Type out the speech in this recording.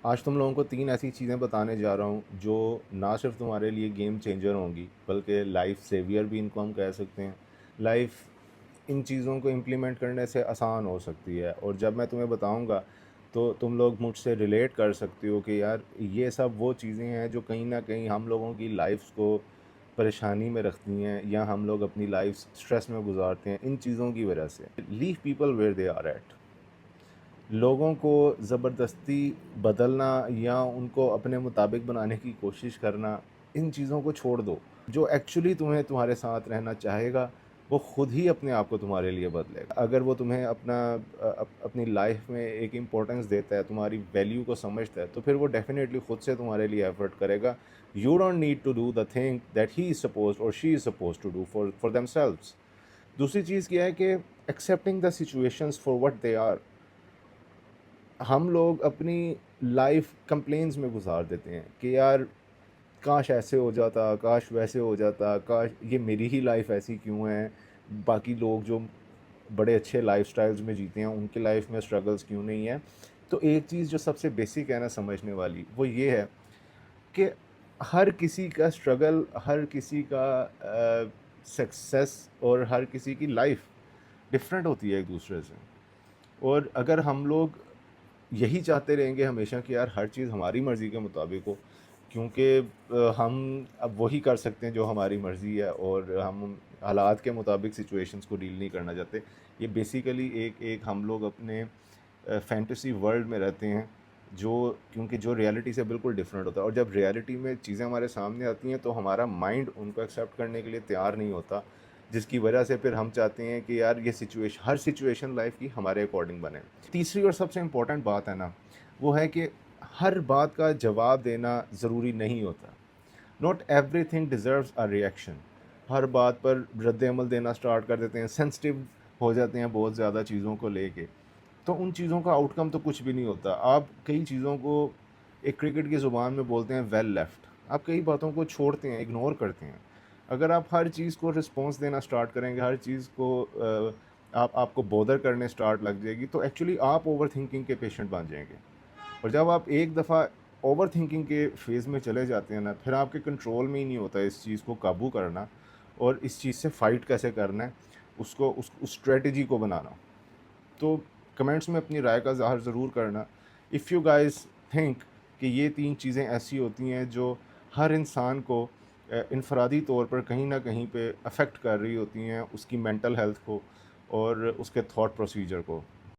आज तुम लोगों को 3 ऐसी चीज़ें बताने जा रहा हूँ जो ना सिर्फ तुम्हारे लिए गेम चेंजर होंगी बल्कि लाइफ सेवियर भी इनको हम कह सकते हैं। लाइफ इन चीज़ों को इम्प्लीमेंट करने से आसान हो सकती है और जब मैं तुम्हें बताऊँगा तो तुम लोग मुझसे रिलेट कर सकते हो कि यार ये सब वो चीज़ें हैं जो कहीं ना कहीं हम लोगों की लाइफ्स को परेशानी में रखती हैं या हम लोग अपनी लाइफ स्ट्रेस में गुजारते हैं इन चीज़ों की वजह से। Leave people where they are at. लोगों को ज़बरदस्ती बदलना या उनको अपने मुताबिक बनाने की कोशिश करना, इन चीज़ों को छोड़ दो। जो एक्चुअली तुम्हें तुम्हारे साथ रहना चाहेगा, वो खुद ही अपने आप को तुम्हारे लिए बदलेगा। अगर वो तुम्हें अपनी लाइफ में एक इम्पोर्टेंस देता है, तुम्हारी वैल्यू को समझता है, तो फिर वो डेफ़िनेटली खुद से तुम्हारे लिए एफ़र्ट करेगा। You don't need to do the thing that he is supposed और she is supposed to do for themselves. दूसरी चीज़ क्या है कि accepting the situations for what they are. हम लोग अपनी लाइफ कंप्लेंट्स में गुजार देते हैं कि यार काश ऐसे हो जाता, काश वैसे हो जाता, काश ये मेरी ही लाइफ ऐसी क्यों है, बाकी लोग जो बड़े अच्छे लाइफस्टाइल्स में जीते हैं उनकी लाइफ में स्ट्रगल्स क्यों नहीं है। तो एक चीज़ जो सबसे बेसिक है ना समझने वाली, वो ये है कि हर किसी का स्ट्रगल, हर किसी का सक्सेस और हर किसी की लाइफ डिफरेंट होती है एक दूसरे से। और अगर हम लोग यही चाहते रहेंगे हमेशा कि यार हर चीज़ हमारी मर्ज़ी के मुताबिक हो, क्योंकि हम अब वही कर सकते हैं जो हमारी मर्ज़ी है और हम हालात के मुताबिक सिचुएशंस को डील नहीं करना चाहते। ये बेसिकली एक एक हम लोग अपने फैंटेसी वर्ल्ड में रहते हैं, जो क्योंकि जो रियलिटी से बिल्कुल डिफरेंट होता है। और जब रियलिटी में चीज़ें हमारे सामने आती हैं तो हमारा माइंड उनको एक्सेप्ट करने के लिए तैयार नहीं होता, जिसकी वजह से फिर हम चाहते हैं कि यार ये सिचुएशन, हर सिचुएशन लाइफ की हमारे अकॉर्डिंग बने। तीसरी और सबसे इम्पोर्टेंट बात है ना, वो है कि हर बात का जवाब देना ज़रूरी नहीं होता। Not everything deserves a reaction. हर बात पर रद्द अमल देना स्टार्ट कर देते हैं, सेंसिटिव हो जाते हैं बहुत ज़्यादा चीज़ों को लेके, तो उन चीज़ों का आउटकम तो कुछ भी नहीं होता। आप कई चीज़ों को, एक क्रिकेट की ज़ुबान में बोलते हैं वेल लेफ्ट, आप कई बातों को छोड़ते हैं, इग्नोर करते हैं। अगर आप हर चीज़ को रिस्पॉन्स देना स्टार्ट करेंगे, हर चीज़ को आपको बॉदर करने स्टार्ट लग जाएगी, तो एक्चुअली आप ओवर थिंकिंग के पेशेंट बन जाएंगे। और जब आप एक दफ़ा ओवर थिंकिंग के फेज़ में चले जाते हैं ना, फिर आपके कंट्रोल में ही नहीं होता इस चीज़ को काबू करना और इस चीज़ से फ़ाइट कैसे करना है, उसको उस स्ट्रेटजी को बनाना। तो कमेंट्स में अपनी राय का ज़ाहिर ज़रूर करना। इफ़ यू गाइस थिंक कि ये 3 चीज़ें ऐसी होती हैं जो हर इंसान को इनफरादी तौर पर कहीं न कहीं पे अफ़ेक्ट कर रही होती हैं, उसकी मेंटल हेल्थ को और उसके थॉट प्रोसीजर को।